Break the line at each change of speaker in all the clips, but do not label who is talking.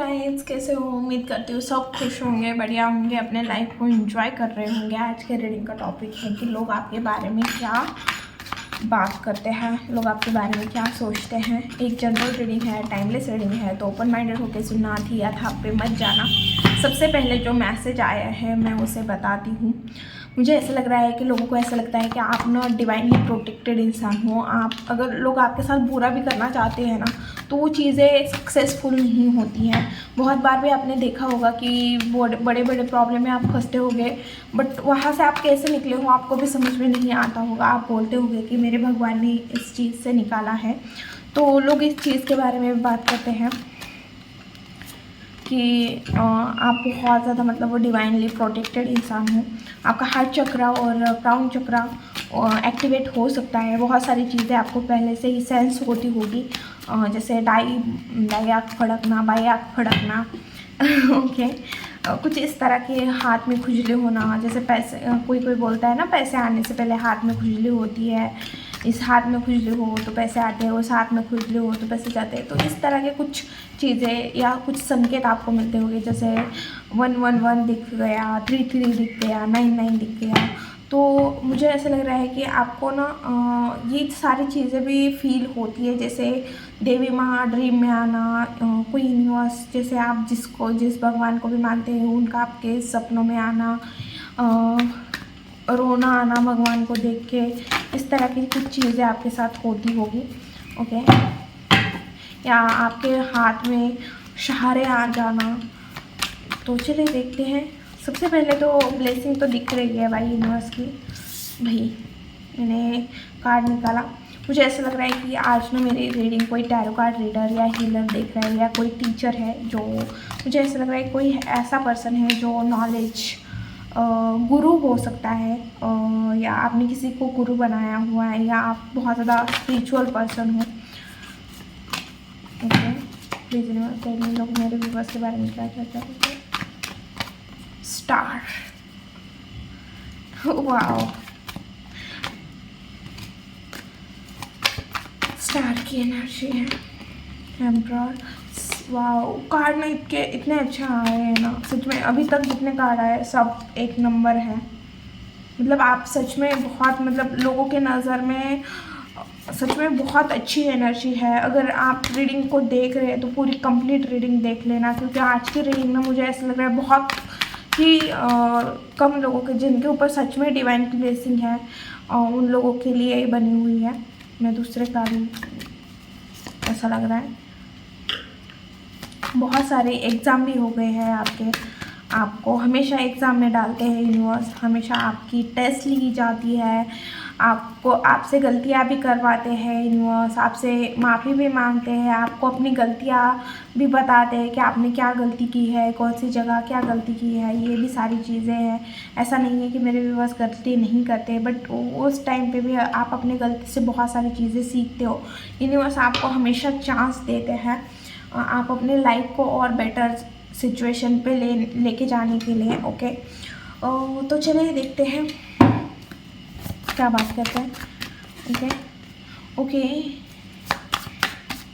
Guys, कैसे हो? उम्मीद करती हूँ सब खुश होंगे, बढ़िया होंगे, अपने लाइफ को एंजॉय कर रहे होंगे। आज के रीडिंग का टॉपिक है कि लोग आपके बारे में क्या बात करते हैं, लोग आपके बारे में क्या सोचते हैं। एक जनरल रीडिंग है, टाइमलेस रीडिंग है, तो ओपन माइंडेड होकर सुनना, थी या था पे मत जाना। सबसे पहले जो मैसेज आया है मैं उसे बताती हूँ। मुझे ऐसा लग रहा है कि लोगों को ऐसा लगता है कि आप ना डिवाइनली प्रोटेक्टेड इंसान हो। आप अगर लोग आपके साथ बुरा भी करना चाहते हैं ना, तो वो चीज़ें सक्सेसफुल नहीं होती हैं। बहुत बार भी आपने देखा होगा कि बड़े बड़े प्रॉब्लम में आप फंसते होगे, बट वहाँ से आप कैसे निकले हो आपको भी समझ में नहीं आता होगा। आप बोलते होगे कि मेरे भगवान ने इस चीज़ से निकाला है। तो लोग इस चीज़ के बारे में बात करते हैं कि आप बहुत ज़्यादा मतलब वो डिवाइनली प्रोटेक्टेड इंसान हो। आपका हार्ट चक्रा और क्राउन चक्रा एक्टिवेट हो सकता है। बहुत सारी चीज़ें आपको पहले से ही सेंस होती होगी, जैसे दाई आँख फड़कना, बाई आँख फड़कना ओके। कुछ इस तरह के हाथ में खुजली होना, जैसे पैसे, कोई बोलता है ना पैसे आने से पहले हाथ में खुजली होती है। इस हाथ में खुजली हो तो पैसे आते हैं, उस हाथ में खुजली हो तो पैसे जाते हैं। तो इस तरह के कुछ चीज़ें या कुछ संकेत आपको मिलते होंगे, जैसे 111 दिख गया, 33 दिख गया, 99 दिख गया। तो मुझे ऐसा लग रहा है कि आपको ना ये सारी चीज़ें भी फील होती है, जैसे देवी माँ ड्रीम में आना, कोई यूनिवर्स, जैसे आप जिस भगवान को भी मानते हैं उनका आपके सपनों में आना, रोना आना भगवान को देख के। इस तरह की कुछ चीज़ें आपके साथ होती होगी, ओके। या आपके हाथ में सहारे आ जाना। तो चलिए देखते हैं। सबसे पहले तो ब्लेसिंग तो दिख रही है भाई यूनिवर्स की। भाई मैंने कार्ड निकाला, मुझे ऐसा लग रहा है कि आज ना मेरी रीडिंग कोई टैरो कार्ड रीडर या हीलर देख रहा है, या कोई टीचर है। जो मुझे ऐसा लग रहा है कोई ऐसा पर्सन है जो नॉलेज गुरु हो सकता है, या आपने किसी को गुरु बनाया हुआ है, या आप बहुत ज़्यादा स्पिरिचुअल पर्सन हो, ओके। प्लीज़ लोग मेरे व्यूवर्स के बारे में क्या चर्चा करते हैं। स्टार, वाओ, स्टार की एनर्जी है। एम्परर, वाओ, कार्ड ना इतने अच्छे आए हैं ना, सच में। अभी तक जितने कार्ड आए सब एक नंबर है। मतलब आप सच में बहुत, मतलब लोगों के नज़र में सच में बहुत अच्छी एनर्जी है। अगर आप रीडिंग को देख रहे हैं तो पूरी कंप्लीट रीडिंग देख लेना, क्योंकि आज की रीडिंग में मुझे ऐसा लग रहा है बहुत ही कम लोगों के जिनके ऊपर सच में डिवाइन की ब्लेसिंग है, उन लोगों के लिए ही बनी हुई है। मैं दूसरे कार्ड, ऐसा लग रहा है बहुत सारे एग्ज़ाम भी हो गए हैं आपके। आपको हमेशा एग्ज़ाम में डालते हैं यूनिवर्स, हमेशा आपकी टेस्ट ली जाती है, आपको आपसे गलतियाँ भी करवाते हैं यूनिवर्स, आपसे माफ़ी भी मांगते हैं, आपको अपनी गलतियाँ भी बताते हैं कि आपने क्या गलती की है, कौन सी जगह क्या गलती की है। ये भी सारी चीज़ें हैं। ऐसा नहीं है कि मेरे व्यूअर्स गलती नहीं करते, बट उस टाइम पे भी आप अपनी गलती से बहुत सारी चीज़ें सीखते हो। यूनिवर्स आपको हमेशा चांस देते हैं आप अपने लाइफ को और बेटर सिचुएशन पे लेके जाने के लिए, ओके। तो चलिए देखते हैं क्या बात करते हैं, ओके। ओके,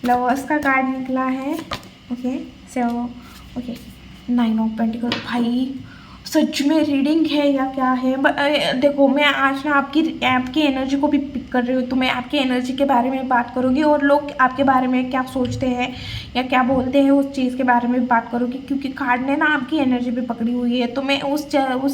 लवर्स का कार्ड निकला है, okay. So okay, 9 of pentacle. भाई सच में रीडिंग है या क्या है? देखो, मैं आज ना आपकी एनर्जी को भी पिक कर रही हूँ, तो मैं आपकी एनर्जी के बारे में बात करूँगी, और लोग आपके बारे में क्या सोचते हैं या क्या बोलते हैं उस चीज़ के बारे में बात करूँगी, क्योंकि कार्ड ने ना आपकी एनर्जी भी पकड़ी हुई है। तो मैं उस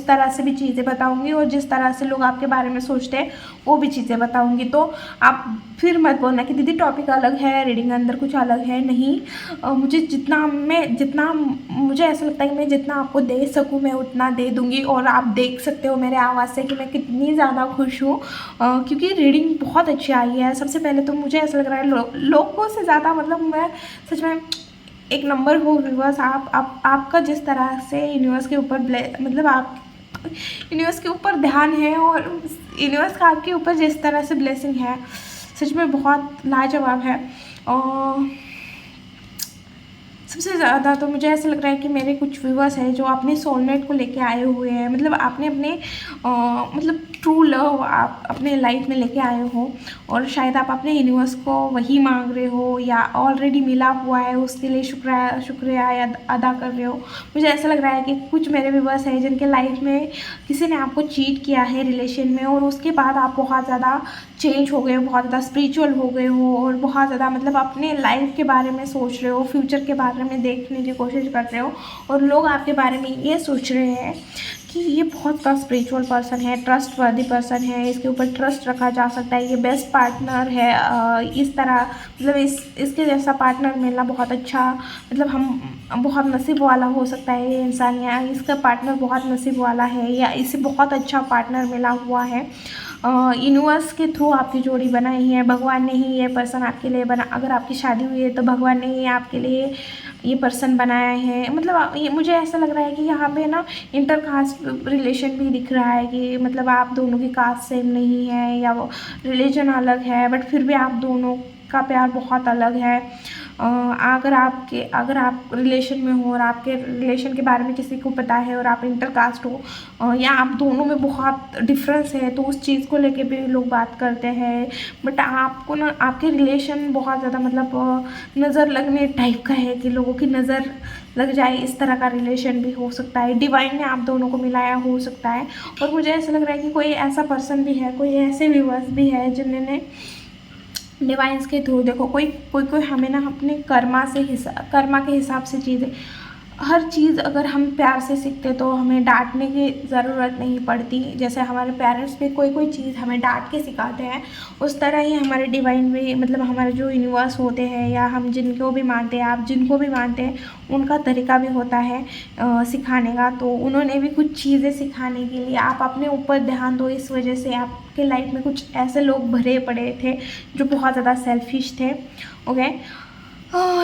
तरह से भी चीज़ें बताऊँगी, और जिस तरह से लोग आपके बारे में सोचते हैं वो भी चीज़ें बताऊँगी। तो आप फिर मत बोलना कि दीदी टॉपिक अलग है, रीडिंग अंदर कुछ अलग है। नहीं, मुझे जितना मुझे ऐसा लगता है कि मैं जितना आपको दे सकूँ मैं उतना दे दूँगी। और आप देख सकते हो मेरे आवाज़ से कि मैं कितनी ज़्यादा खुश हूँ, क्योंकि रीडिंग बहुत अच्छी आई है। सबसे पहले तो मुझे ऐसा लग रहा है लोगों से ज़्यादा, मतलब मैं सच में एक नंबर हो व्यूअर्स। आपका जिस तरह से यूनिवर्स के ऊपर मतलब आप यूनिवर्स के ऊपर ध्यान है, और यूनिवर्स का आपके ऊपर जिस तरह से ब्लेसिंग है, सच में बहुत लाजवाब है। और सबसे ज़्यादा तो मुझे ऐसा लग रहा है कि मेरे कुछ व्यूअर्स हैं जो अपने सोलमेट को लेके आए हुए हैं, मतलब आपने अपने मतलब ट्रू लव आप अपने लाइफ में लेके आए हो, और शायद आप अपने यूनिवर्स को वही मांग रहे हो या ऑलरेडी मिला हुआ है उसके लिए शुक्रिया शुक्रिया अदा कर रहे हो। मुझे ऐसा लग रहा है कि कुछ मेरे व्यूअर्स हैं जिनके लाइफ में किसी ने आपको चीट किया है रिलेशन में, और उसके बाद आप बहुत ज़्यादा चेंज हो गए हो, बहुत ज़्यादा स्पिरिचुअल हो गए हो, और बहुत ज़्यादा मतलब अपने लाइफ के बारे में सोच रहे हो, फ्यूचर के बारे में देखने की कोशिश कर रहे हो, और लोग आपके बारे में ये सोच रहे हैं कि ये बहुत ज़्यादा स्पिरिचुअल पर्सन है, ट्रस्ट वर्दी पर्सन है, इसके ऊपर ट्रस्ट रखा जा सकता है, ये बेस्ट पार्टनर है। इस तरह मतलब इसके जैसा पार्टनर मिलना बहुत अच्छा, मतलब हम बहुत नसीब वाला हो सकता है ये इंसान, या इसका पार्टनर बहुत नसीब वाला है, या इसे बहुत अच्छा पार्टनर मिला हुआ है। यूनिवर्स के थ्रू आपकी जोड़ी बनाई है, भगवान ने ही ये पर्सन आपके लिए बना, अगर आपकी शादी हुई है तो भगवान ने ही आपके लिए ये पर्सन बनाया है। मतलब ये मुझे ऐसा लग रहा है कि यहाँ पे ना इंटर कास्ट रिलेशन भी दिख रहा है, कि मतलब आप दोनों की कास्ट सेम नहीं है या वो रिलीजन अलग है, बट फिर भी आप दोनों का प्यार बहुत अलग है। अगर आप रिलेशन में हो और आपके रिलेशन के बारे में किसी को पता है और आप इंटरकास्ट हो, या आप दोनों में बहुत डिफरेंस है, तो उस चीज़ को लेके भी लोग बात करते हैं। बट आपको ना आपके रिलेशन बहुत ज़्यादा मतलब नज़र लगने टाइप का है, कि लोगों की नज़र लग जाए, इस तरह का रिलेशन भी हो सकता है, डिवाइन ने आप दोनों को मिलाया हो सकता है। और मुझे ऐसा लग रहा है कि कोई ऐसा पर्सन भी है, कोई ऐसे व्यूअर्स भी है जिन्होंने डिवाइंस के थ्रू, देखो कोई कोई कोई हमें ना अपने कर्मा के हिसाब से चीज़ें, हर चीज़ अगर हम प्यार से सीखते तो हमें डांटने की ज़रूरत नहीं पड़ती। जैसे हमारे पेरेंट्स भी कोई कोई चीज़ हमें डांट के सिखाते हैं, उस तरह ही हमारे डिवाइन भी, मतलब हमारे जो यूनिवर्स होते हैं या हम जिनको भी मानते हैं, आप जिनको भी मानते हैं, उनका तरीका भी होता है सिखाने का। तो उन्होंने भी कुछ चीज़ें सिखाने के लिए आप अपने ऊपर ध्यान दो। इस वजह से आपके लाइफ में कुछ ऐसे लोग भरे पड़े थे जो बहुत ज़्यादा सेल्फिश थे। ओके,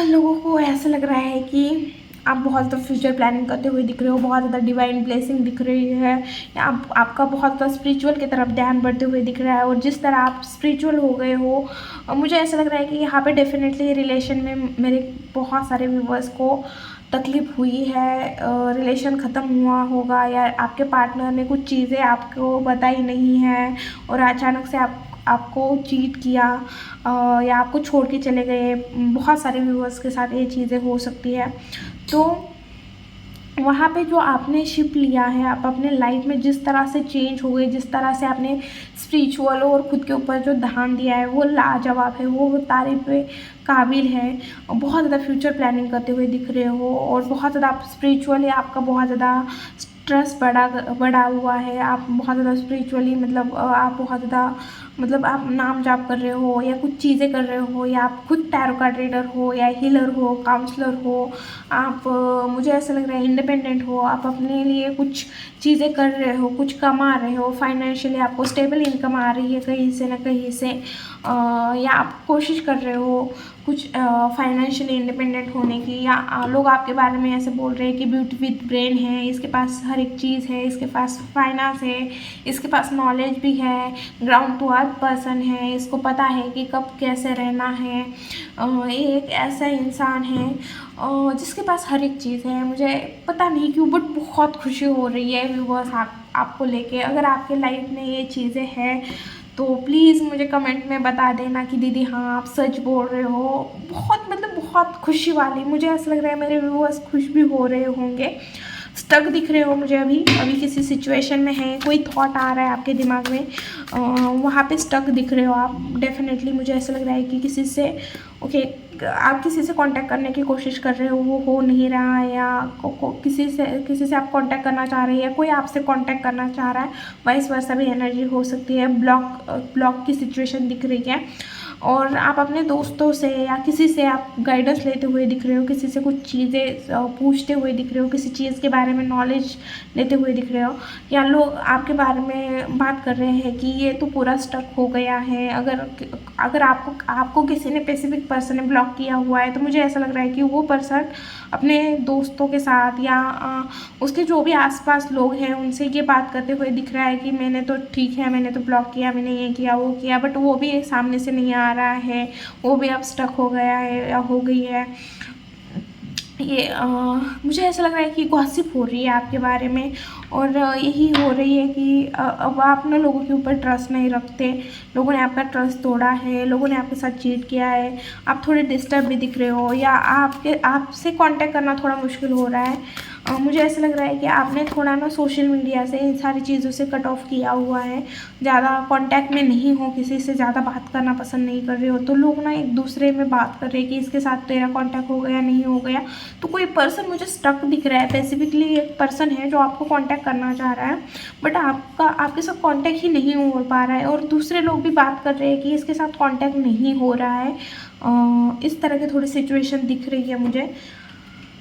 लोगों को ऐसा लग रहा है कि आप बहुत ज़्यादा फ्यूचर प्लानिंग करते हुए दिख रहे हो, बहुत ज़्यादा डिवाइन ब्लेसिंग दिख रही है, या आपका बहुत ज़्यादा स्पिरिचुअल की तरफ ध्यान बढ़ते हुए दिख रहा है। और जिस तरह आप स्पिरिचुअल हो गए हो, मुझे ऐसा लग रहा है कि यहाँ पे डेफिनेटली रिलेशन में मेरे बहुत सारे व्यूवर्स को तकलीफ़ हुई है, रिलेशन ख़त्म हुआ होगा, या आपके पार्टनर ने कुछ चीज़ें आपको बताई नहीं है और अचानक से आपको चीट किया, या आपको छोड़ के चले गए। बहुत सारे व्यूवर्स के साथ ये चीज़ें हो सकती है। तो वहाँ पे जो आपने शिप लिया है, आप अपने लाइफ में जिस तरह से चेंज हो गए, जिस तरह से आपने स्पिरिचुअल और खुद के ऊपर जो ध्यान दिया है, वो लाजवाब है, वो तारीफ पे काबिल है। बहुत ज़्यादा फ्यूचर प्लानिंग करते हुए दिख रहे हो, और बहुत ज़्यादा आप स्पिरिचुअली, आपका बहुत ज़्यादा स्ट्रेस बढ़ा हुआ है, आप बहुत ज़्यादा स्पिरिचुअली मतलब आप बहुत ज़्यादा मतलब आप नाम जाप कर रहे हो या कुछ चीज़ें कर रहे हो, या आप खुद टैरो कार्ड रीडर हो या हीलर हो, काउंसलर हो, आप मुझे ऐसा लग रहा है इंडिपेंडेंट हो, आप अपने लिए कुछ चीज़ें कर रहे हो, कुछ कमा रहे हो, फाइनेंशियली आपको स्टेबल इनकम आ रही है कहीं से ना कहीं से, या आप कोशिश कर रहे हो कुछ फाइनेंशियली इंडिपेंडेंट होने की, या लोग आपके बारे में ऐसे बोल रहे हैं कि ब्यूटी विद ब्रेन है, इसके पास हर एक चीज़ है, इसके पास फाइनेंस है, इसके पास नॉलेज भी है, ग्राउंड टू अर्थ पर्सन है, इसको पता है कि कब कैसे रहना है। ये एक ऐसा इंसान है जिसके पास हर एक चीज़ है। मुझे पता नहीं क्यों बट बहुत खुशी हो रही है व्यूअर्स आपको लेके। अगर आपके लाइफ में ये चीज़ें हैं तो प्लीज़ मुझे कमेंट में बता देना कि दीदी हाँ आप सच बोल रहे हो। बहुत मतलब बहुत खुशी वाली, मुझे ऐसा लग रहा है मेरे व्यूअर्स खुश भी हो रहे होंगे। स्टक दिख रहे हो मुझे, अभी किसी सिचुएशन में है, कोई थॉट आ रहा है आपके दिमाग में, वहाँ पे स्टक दिख रहे हो आप। डेफिनेटली मुझे ऐसा लग रहा है कि किसी से आप किसी से कांटेक्ट करने की कोशिश कर रहे हो, वो हो नहीं रहा है, या किसी से आप कांटेक्ट करना चाह रहे हैं, या कोई आपसे कांटेक्ट करना चाह रहा है, वाइस वर्सा भी एनर्जी हो सकती है। ब्लॉक की सिचुएशन दिख रही है, और आप अपने दोस्तों से या किसी से आप गाइडेंस लेते हुए दिख रहे हो, किसी से कुछ चीज़ें पूछते हुए दिख रहे हो, किसी चीज़ के बारे में नॉलेज लेते हुए दिख रहे हो, या लोग आपके बारे में बात कर रहे हैं कि ये तो पूरा स्टक हो गया है। अगर आपको किसी ने स्पेसिफिक पर्सन ने ब्लॉक किया हुआ है, तो मुझे ऐसा लग रहा है कि वो पर्सन अपने दोस्तों के साथ या उसके जो भी आसपास लोग हैं उनसे ये बात करते हुए दिख रहा है कि मैंने तो ठीक है, मैंने तो ब्लॉक किया, मैंने ये किया वो किया, बट वो भी सामने से नहीं आ रहा है, वो भी अब स्टक हो गया है या हो गई है। ये मुझे ऐसा लग रहा है कि गॉसिप हो रही है आपके बारे में, और यही हो रही है कि अब आप ना लोगों के ऊपर ट्रस्ट नहीं रखते, लोगों ने आपका ट्रस्ट तोड़ा है, लोगों ने आपके साथ चीट किया है, आप थोड़े डिस्टर्ब भी दिख रहे हो, या आपसे कांटेक्ट करना थोड़ा मुश्किल हो रहा है। मुझे ऐसा लग रहा है कि आपने थोड़ा ना सोशल मीडिया से इन सारी चीज़ों से कट ऑफ किया हुआ है, ज़्यादा कांटेक्ट में नहीं हो, किसी से ज़्यादा बात करना पसंद नहीं कर रहे हो। तो लोग ना एक दूसरे में बात कर रहे हैं कि इसके साथ तेरा कांटेक्ट हो गया नहीं हो गया। तो कोई पर्सन मुझे स्टक दिख रहा है, स्पेसिफिकली एक पर्सन है जो आपको कांटेक्ट करना चाह रहा है, बट आपके साथ कांटेक्ट ही नहीं हो पा रहा है, और दूसरे लोग भी बात कर रहे हैं कि इसके साथ कांटेक्ट नहीं हो रहा है। इस तरह की थोड़ी सिचुएशन दिख रही है मुझे।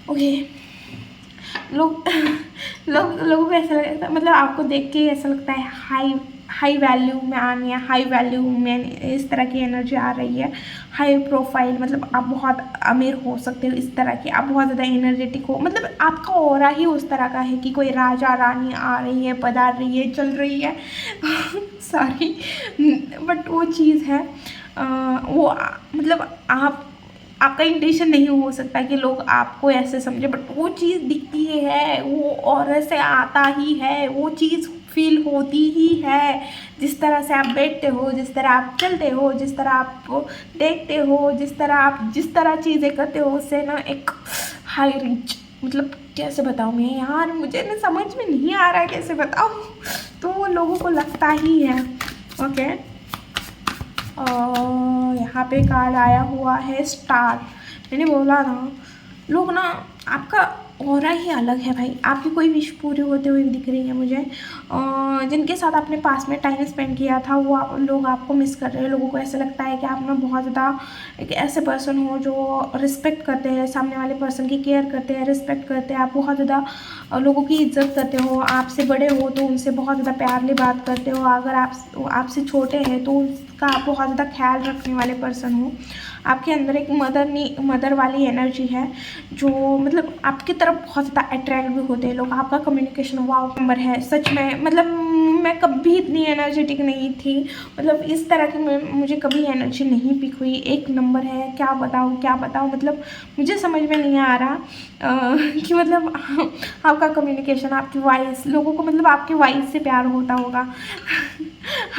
ओके, लोग लोगों को ऐसा लगता है, मतलब आपको देख के ऐसा लगता है हाई हाई वैल्यू में आनी है, हाई वैल्यू में इस तरह की एनर्जी आ रही है। हाई प्रोफाइल, मतलब आप बहुत अमीर हो सकते हो, इस तरह की आप बहुत ज़्यादा एनर्जेटिक हो, मतलब आपका ऑरा ही उस तरह का है कि कोई राजा रानी आ रही है, पधार रही है, चल रही है सॉरी, बट वो चीज़ है। वो मतलब आपका इंटेंशन नहीं हो सकता कि लोग आपको ऐसे समझे, बट वो चीज़ दिखती है, वो और से आता ही है, वो चीज़ फील होती ही है। जिस तरह से आप बैठते हो, जिस तरह आप चलते हो, जिस तरह आप देखते हो, जिस तरह चीज़ें करते हो, उससे ना एक हाई रीच, मतलब कैसे बताऊँ मैं यार, मुझे ना समझ में नहीं आ रहा है कैसे बताऊँ, तो वो लोगों को लगता ही है। ओके, यहाँ पे कार्ड आया हुआ है स्टार। मैंने बोला ना, लोग ना, आपका ऑरा ही अलग है भाई, आपकी कोई विश पूरी होते हुए दिख रही है मुझे। जिनके साथ आपने पास में टाइम स्पेंड किया था, वो लोग आपको मिस कर रहे हैं। लोगों को ऐसा लगता है कि आप ना बहुत ज़्यादा एक ऐसे पर्सन हो जो रिस्पेक्ट करते हैं, सामने वाले पर्सन की केयर करते हैं, रिस्पेक्ट करते हैं, आप बहुत ज़्यादा लोगों की इज्जत करते हो, आपसे बड़े हो तो उनसे बहुत ज़्यादा प्यारली बात करते हो, अगर आपसे छोटे हैं तो उसका आप बहुत ज़्यादा ख्याल रखने वाले पर्सन हो। आपके अंदर एक मदर वाली एनर्जी है, जो मतलब आपकी तरफ बहुत ज़्यादा अट्रैक्ट भी होते हैं लोग। आपका कम्युनिकेशन वाव नंबर है सच में, मतलब मैं कभी इतनी एनर्जेटिक नहीं थी, मतलब इस तरह की मुझे कभी एनर्जी नहीं पिक हुई। एक नंबर है, क्या बताऊँ, मतलब मुझे समझ में नहीं आ रहा कि मतलब आपका कम्युनिकेशन, आपकी वॉइस, लोगों को मतलब आपकी वॉइस से प्यार होता होगा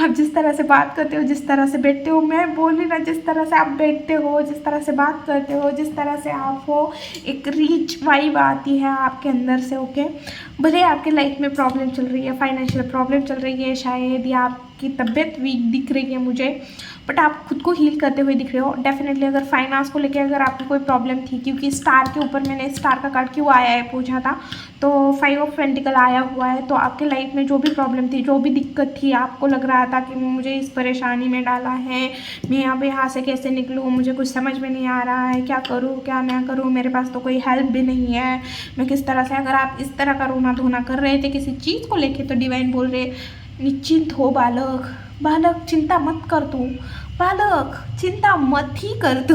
आप जिस तरह से बात करते हो, जिस तरह से बैठते हो, मैं बोल रही ना, जिस तरह से आप बैठते हो, जिस तरह से बात करते हो, जिस तरह से आप हो, एक रीच वाइब आती है आपके अंदर से। ओके, भले आपके लाइफ में प्रॉब्लम चल रही है, फाइनेंशियल प्रॉब्लम चल रही है शायद, या आपकी तबीयत वीक दिख रही है मुझे, बट आप खुद को हील करते हुए दिख रहे हो डेफिनेटली। अगर फाइनेंस को लेकर अगर आपकी कोई प्रॉब्लम थी, क्योंकि स्टार के ऊपर मैंने स्टार का कार्ड क्यों आया है पूछा था, तो 5 ऑफ पेंटिकल आया हुआ है। तो आपके लाइफ में जो भी प्रॉब्लम थी, जो भी दिक्कत थी, आपको लग रहा था कि मुझे इस परेशानी में डाला है, मैं अब यहाँ से कैसे निकलूँ, मुझे कुछ समझ में नहीं आ रहा है, क्या करूँ क्या ना करूँ, मेरे पास तो कोई हेल्प भी नहीं है, मैं किस तरह से, अगर आप इस तरह का रोना धोना कर रहे थे किसी चीज़ को लेके, तो डिवाइन बोल रहे निश्चिंत हो बालक, बालक चिंता मत कर तू, बालक चिंता मत ही कर तू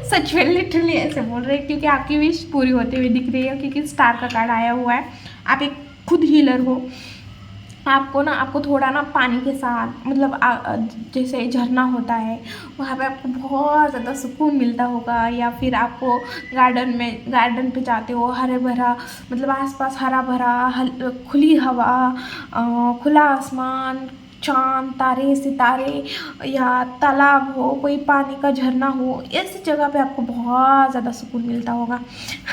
सच में लिटरली ऐसे बोल रहे हैं, क्योंकि आपकी विश पूरी होते हुए दिख रही है, क्योंकि स्टार का कार्ड आया हुआ है। आप एक खुद हीलर हो। आपको थोड़ा ना पानी के साथ, मतलब जैसे झरना होता है, वहाँ पे आपको बहुत ज़्यादा सुकून मिलता होगा, या फिर आपको गार्डन पे जाते हो, हरे भरा, मतलब आसपास हरा भरा, खुली हवा, खुला आसमान, चाँद, तारे, सितारे, या तालाब हो, कोई पानी का झरना हो, ऐसी जगह पे आपको बहुत ज़्यादा सुकून मिलता होगा।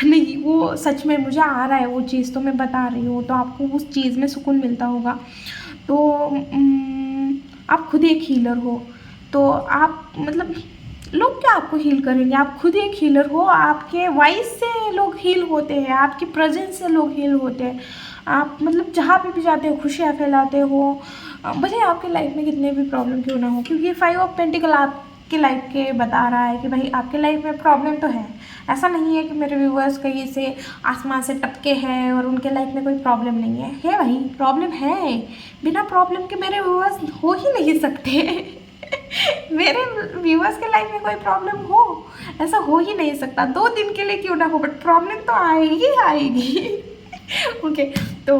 नहीं, वो सच में मुझे आ रहा है वो चीज़, तो मैं बता रही हूँ, तो आपको उस चीज़ में सुकून मिलता होगा। तो आप खुद एक हीलर हो, तो आप मतलब लोग क्या आपको हील करेंगे, आप खुद एक हीलर हो। आपके वॉइस से लोग हील होते हैं, आपकी प्रेजेंस से लोग हील होते हैं। आप मतलब जहाँ पे भी जाते हो खुशियाँ फैलाते हो, भले आपके लाइफ में कितने भी प्रॉब्लम क्यों ना हो, क्योंकि 5 ऑफ पेंटिकल आपके लाइफ के बता रहा है कि भाई आपके लाइफ में प्रॉब्लम तो है। ऐसा नहीं है कि मेरे व्यूअर्स कहीं से आसमान से टपके हैं और उनके लाइफ में कोई प्रॉब्लम नहीं है भाई, प्रॉब्लम है। बिना प्रॉब्लम के मेरे व्यूअर्स हो ही नहीं सकते मेरे व्यूअर्स के लाइफ में कोई प्रॉब्लम हो, ऐसा हो ही नहीं सकता, 2 दिन के लिए क्यों ना हो, बट प्रॉब्लम तो आएगी आएगी ओके, तो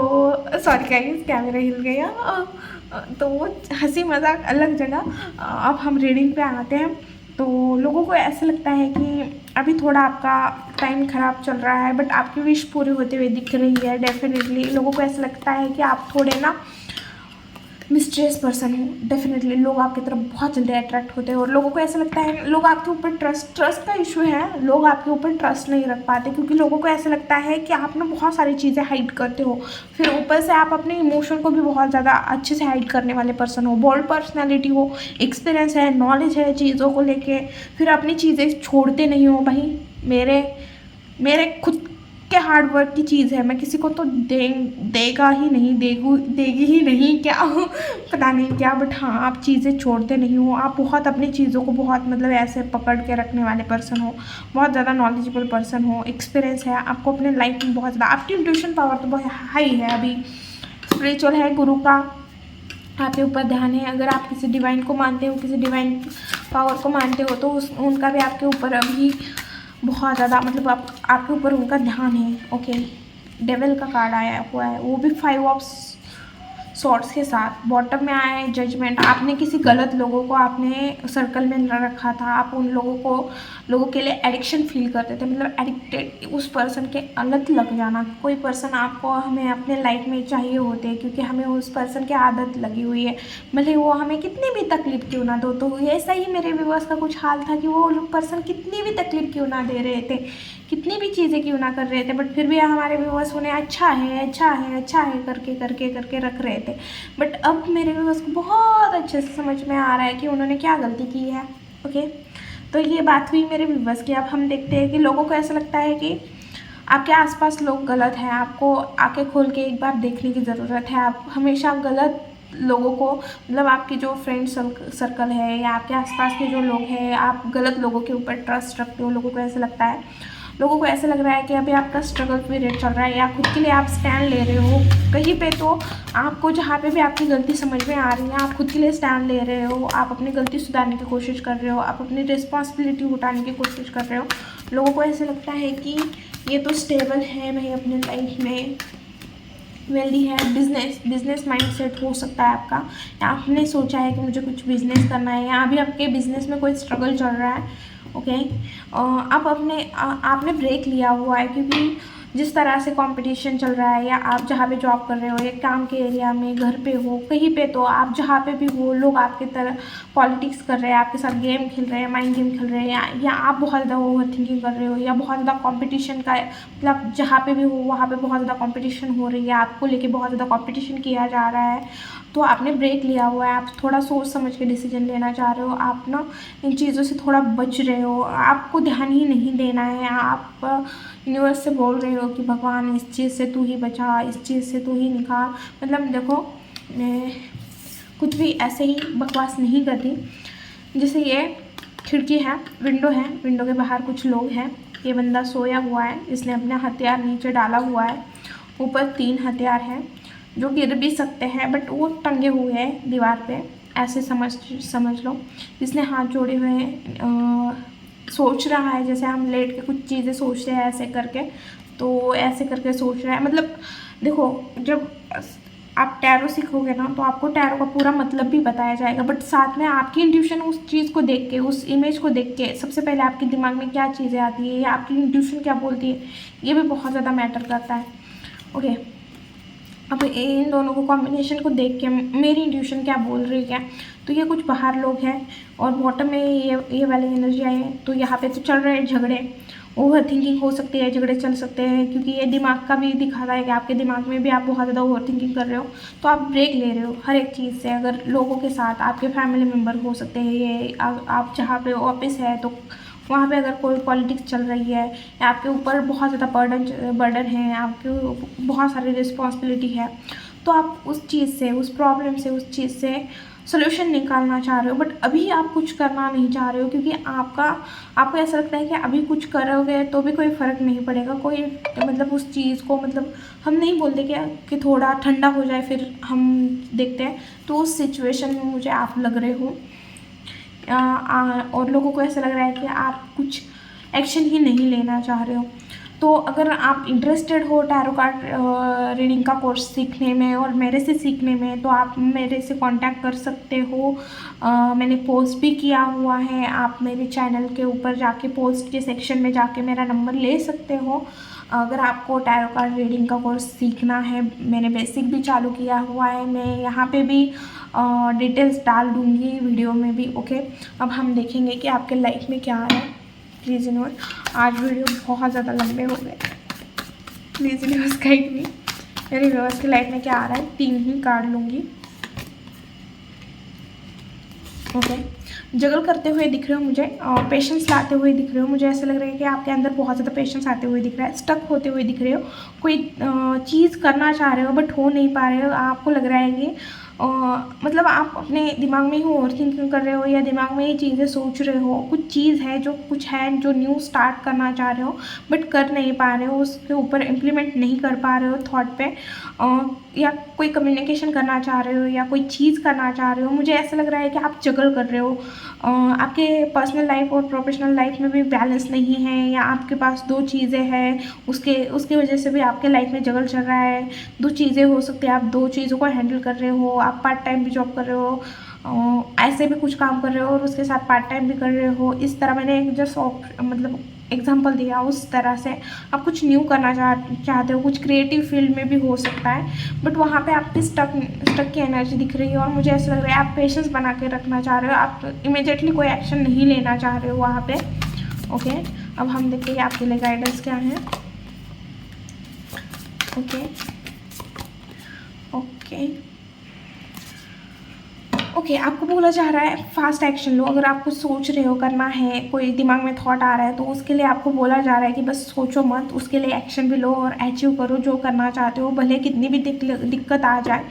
सॉरी गाइस, कैमरा हिल गया। तो वो हंसी मजाक अलग जगह। अब हम रीडिंग पे आते हैं। तो लोगों को ऐसा लगता है कि अभी थोड़ा आपका टाइम ख़राब चल रहा है, बट आपकी विश पूरी होते हुए दिख रही है। डेफिनेटली लोगों को ऐसा लगता है कि आप थोड़े ना मिस्टीरियस पर्सन हो। डेफिनेटली लोग आपकी तरफ बहुत जल्दी अट्रैक्ट होते हैं और लोगों को ऐसा लगता है, लोग आपके ऊपर ट्रस्ट का इशू है। लोग आपके ऊपर ट्रस्ट नहीं रख पाते क्योंकि लोगों को ऐसा लगता है कि आप ना बहुत सारी चीज़ें हाइड करते हो। फिर ऊपर से आप अपने इमोशन को भी बहुत ज़्यादा अच्छे से हाइड करने वाले पर्सन हो। बोल्ड पर्सनैलिटी हो, एक्सपीरियंस है, नॉलेज है चीज़ों को लेके, फिर अपनी चीज़ें छोड़ते नहीं हो। भाई मेरे खुद के हार्ड वर्क की चीज़ है, मैं किसी को तो देगी ही नहीं क्या पता नहीं क्या, बट हाँ आप चीज़ें छोड़ते नहीं हो। आप बहुत अपनी चीज़ों को बहुत मतलब ऐसे पकड़ के रखने वाले पर्सन हो, बहुत ज़्यादा नॉलेजेबल पर्सन हो, एक्सपीरियंस है आपको अपने लाइफ में बहुत ज़्यादा। आपकी इंट्यूशन पावर तो बहुत हाई है, अभी स्पिरिचुअल है, गुरु का आपके ऊपर ध्यान है। अगर आप किसी डिवाइन को मानते हो, किसी डिवाइन पावर को मानते हो, तो उनका भी आपके ऊपर अभी बहुत ज़्यादा मतलब आपके ऊपर उनका ध्यान है। ओके, डेविल का कार्ड आया हुआ है, वो भी 5 ऑफ सॉर्ड्स के साथ। बॉटम में आया है जजमेंट। आपने किसी गलत लोगों को आपने सर्कल में न रखा था, आप उन लोगों के लिए एडिक्शन फील करते थे, मतलब एडिक्टेड, उस पर्सन के लत लग जाना। कोई पर्सन आपको हमें अपने लाइफ में चाहिए होते हैं क्योंकि हमें उस पर्सन की आदत लगी हुई है, भले वो हमें कितनी भी तकलीफ क्यों ना दो। तो ऐसा ही मेरे व्यूअर्स का कुछ हाल था कि वो पर्सन कितनी भी तकलीफ क्यों ना दे रहे थे, कितनी भी चीज़ें क्यों ना कर रहे थे, बट फिर भी हमारे व्यूअर्स उन्हें अच्छा है करके रख रहे थे। बट अब मेरे व्यूअर्स को बहुत अच्छे से समझ में आ रहा है कि उन्होंने क्या गलती की है। ओके, तो ये बात हुई मेरे व्यूअर्स की। अब हम देखते हैं कि लोगों को ऐसा लगता है कि आपके आसपास लोग गलत हैं, आपको आंखें खोल के एक बार देखने की ज़रूरत है। आप हमेशा गलत लोगों को, मतलब आपकी जो फ्रेंड सर्कल है या आपके आसपास के जो लोग हैं, आप गलत लोगों के ऊपर ट्रस्ट रखते हो। लोगों को ऐसा लगता है, लोगों को ऐसा लग रहा है कि अभी आपका स्ट्रगल पीरियड चल रहा है या खुद के लिए आप स्टैंड ले रहे हो कहीं पे। तो आपको जहाँ पे भी आपकी गलती समझ में आ रही है, आप खुद के लिए स्टैंड ले रहे हो, आप अपनी गलती सुधारने की कोशिश कर रहे हो, आप अपनी रिस्पॉन्सिबिलिटी उठाने की कोशिश कर रहे हो। लोगों को ऐसा लगता है कि ये तो स्टेबल है भाई, अपने लाइफ में वेल्दी है। बिजनेस माइंडसेट हो सकता है आपका, या आपने सोचा है कि मुझे कुछ बिजनेस करना है, या अभी आपके बिजनेस में कोई स्ट्रगल चल रहा है। ओके, आप आपने ब्रेक लिया हुआ है क्योंकि जिस तरह से कंपटीशन चल रहा है, या आप जहाँ पे जॉब कर रहे हो, या काम के एरिया में, घर पे हो, कहीं पे, तो आप जहाँ पे भी हो, लोग आपकी तरह पॉलिटिक्स कर रहे हैं, आपके साथ गेम खेल रहे हैं, माइंड गेम खेल रहे हैं, या आप बहुत ज़्यादा ओवर थिंकिंग कर रहे हो, या बहुत ज़्यादा कंपटीशन का मतलब जहाँ पे भी हो वहाँ पे बहुत ज़्यादा कंपटीशन हो रही है, आपको लेके बहुत ज़्यादा कंपटीशन किया जा रहा है। तो आपने ब्रेक लिया हुआ है, आप थोड़ा सोच समझ के डिसीजन लेना चाह रहे हो, आप ना इन चीज़ों से थोड़ा बच रहे हो, आपको ध्यान ही नहीं देना है। आप यूनिवर्स से बोल रहे हो कि भगवान इस चीज़ से तू ही बचा, इस चीज़ से तू ही निकाल। मतलब देखो, मैं कुछ भी ऐसे ही बकवास नहीं करती। जैसे ये खिड़की है, विंडो के बाहर कुछ लोग हैं। ये बंदा सोया हुआ है, इसने अपना हथियार नीचे डाला हुआ है। ऊपर 3 हथियार हैं जो गिर भी सकते हैं, बट वो टंगे हुए हैं दीवार पे, ऐसे समझ लो। इसने हाथ जोड़े हुए हैं, सोच रहा है जैसे हम लेट के कुछ चीज़ें सोचते हैं ऐसे करके, तो ऐसे करके सोच रहा है। मतलब देखो, जब आप टैरो सीखोगे ना तो आपको टैरो का पूरा मतलब भी बताया जाएगा, बट साथ में आपकी इंट्यूशन उस चीज़ को देख के, उस इमेज को देख के, सबसे पहले आपके दिमाग में क्या चीज़ें आती है या आपकी इंट्यूशन क्या बोलती है, ये भी बहुत ज़्यादा मैटर करता है। ओके, अब इन दोनों को कॉम्बिनेशन को देख के मेरी इंट्यूशन क्या बोल रही है। तो ये कुछ बाहर लोग हैं और बॉटम में ये वाली एनर्जी आई है। तो यहाँ पे तो चल रहे हैं झगड़े, ओवर थिंकिंग हो सकती है, झगड़े चल सकते हैं, क्योंकि ये दिमाग का भी दिखाता है कि आपके दिमाग में भी आप बहुत ज़्यादा ओवर थिंकिंग कर रहे हो। तो आप ब्रेक ले रहे हो हर एक चीज़ से। अगर लोगों के साथ, आपके फैमिली मेम्बर हो सकते हैं, ये आप जहाँ पे ऑफिस है तो वहाँ पे अगर कोई पॉलिटिक्स चल रही है, या आपके ऊपर बहुत ज़्यादा बर्डन है, आपके बहुत सारी रिस्पॉन्सिबिलिटी है, तो आप उस चीज़ से, उस प्रॉब्लम से, उस चीज़ से सोल्यूशन निकालना चाह रहे हो, बट अभी आप कुछ करना नहीं चाह रहे हो क्योंकि आपको ऐसा लगता है कि अभी कुछ करोगे तो भी कोई फ़र्क नहीं पड़ेगा। कोई मतलब उस चीज़ को, मतलब हम नहीं बोलते कि थोड़ा ठंडा हो जाए फिर हम देखते हैं। तो उस सिचुएशन में मुझे आप लग रहे हो, और लोगों को ऐसा लग रहा है कि आप कुछ एक्शन ही नहीं लेना चाह रहे हो। तो अगर आप इंटरेस्टेड हो टैरो कार्ड रीडिंग का कोर्स सीखने में और मेरे से सीखने में, तो आप मेरे से कांटेक्ट कर सकते हो। मैंने पोस्ट भी किया हुआ है, आप मेरे चैनल के ऊपर जाके पोस्ट के सेक्शन में जाके मेरा नंबर ले सकते हो। अगर आपको टैरो कार्ड रीडिंग का कोर्स सीखना है, मैंने बेसिक भी चालू किया हुआ है, मैं यहाँ पे भी डिटेल्स डाल दूँगी वीडियो में भी। ओके, अब हम देखेंगे कि आपके लाइफ में क्या आ रहा है। प्लीज़ यूनिवर्स, आज वीडियो बहुत ज़्यादा लंबे हो गए, प्लीज़ यूनिवर्स गाइड मी, मेरे व्यूअर्स की लाइफ में क्या आ रहा है। 3 ही कार्ड लूँगी। ओके, जगल करते हुए दिख रहे हो मुझे, पेशेंस लाते हुए दिख रहे हो मुझे। ऐसा लग रहा है कि आपके अंदर बहुत ज़्यादा पेशेंस आते हुए दिख रहा है। स्टक होते हुए दिख रहे हो, कोई चीज़ करना चाह रहे हो बट हो नहीं पा रहे हो। आपको लग रहा है कि मतलब आप अपने दिमाग में ही ओवर थिंकिंग कर रहे हो या दिमाग में ही चीज़ें सोच रहे हो। कुछ चीज़ है जो न्यू स्टार्ट करना चाह रहे हो बट कर नहीं पा रहे हो, उसके ऊपर इम्प्लीमेंट नहीं कर पा रहे हो थॉट पे, या कोई कम्युनिकेशन करना चाह रहे हो या कोई चीज़ करना चाह रहे हो। मुझे ऐसा लग रहा है कि आप जगल कर रहे हो। आपके पर्सनल लाइफ और प्रोफेशनल लाइफ में भी बैलेंस नहीं है, या आपके पास 2 चीज़ें हैं, उसके वजह से भी आपके लाइफ में जगल चल रहा है। 2 चीज़ें हो सकती है, आप 2 चीज़ों को हैंडल कर रहे हो। आप पार्ट टाइम भी जॉब कर रहे हो, ऐसे भी कुछ काम कर रहे हो और उसके साथ पार्ट टाइम भी कर रहे हो। इस तरह मैंने एक जस्ट मतलब एग्जाम्पल दिया, उस तरह से आप कुछ न्यू करना चाहते हो। कुछ क्रिएटिव फील्ड में भी हो सकता है, बट वहाँ पे आपकी स्टक की एनर्जी दिख रही है और मुझे ऐसा लग रहा है आप पेशेंस बना के रखना चाह रहे हो। आप इमीडिएटली कोई एक्शन नहीं लेना चाह रहे हो वहाँ पे। ओके, अब हम देखते हैं आपके लिए गाइडेंस क्या है। ओके ओके ओके, आपको बोला जा रहा है फास्ट एक्शन लो। अगर आप कुछ सोच रहे हो करना है, कोई दिमाग में थॉट आ रहा है, तो उसके लिए आपको बोला जा रहा है कि बस सोचो मत, उसके लिए एक्शन भी लो और अचीव करो जो करना चाहते हो, भले कितनी भी दिक्कत आ जाए।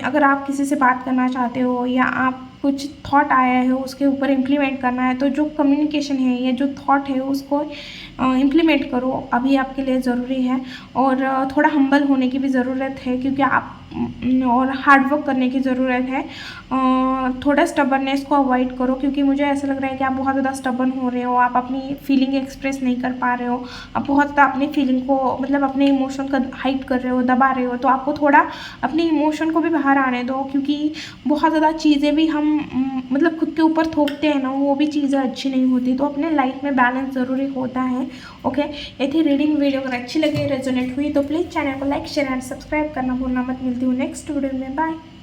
अगर आप किसी से बात करना चाहते हो या आप कुछ थॉट आया है उसके ऊपर इम्प्लीमेंट करना है, तो जो कम्युनिकेशन है या जो थॉट है उसको इम्प्लीमेंट करो, अभी आपके लिए ज़रूरी है। और थोड़ा हम्बल होने की भी ज़रूरत है, क्योंकि आप और हार्ड वर्क करने की ज़रूरत है। थोड़ा स्टबर्नेस को अवॉइड करो, क्योंकि मुझे ऐसा लग रहा है कि आप बहुत ज़्यादा स्टबर्न हो रहे हो। आप अपनी फीलिंग एक्सप्रेस नहीं कर पा रहे हो, आप बहुत ज़्यादा अपनी फीलिंग को मतलब अपने इमोशन का हाइड कर रहे हो, दबा रहे हो। तो आपको थोड़ा अपने इमोशन को भी बाहर आने दो, क्योंकि बहुत ज़्यादा चीज़ें भी हम मतलब खुद के ऊपर थोपते हैं ना, वो भी चीज़ें अच्छी नहीं होती। तो अपने लाइफ में बैलेंस ज़रूरी होता है। ओके, ये थी रीडिंग वीडियो। अगर अच्छी लगे, रेजोनेट हुई, तो प्लीज़ चैनल को लाइक शेयर एंड सब्सक्राइब करना भूलना मत। मिलती हूँ नेक्स्ट वीडियो में, बाय।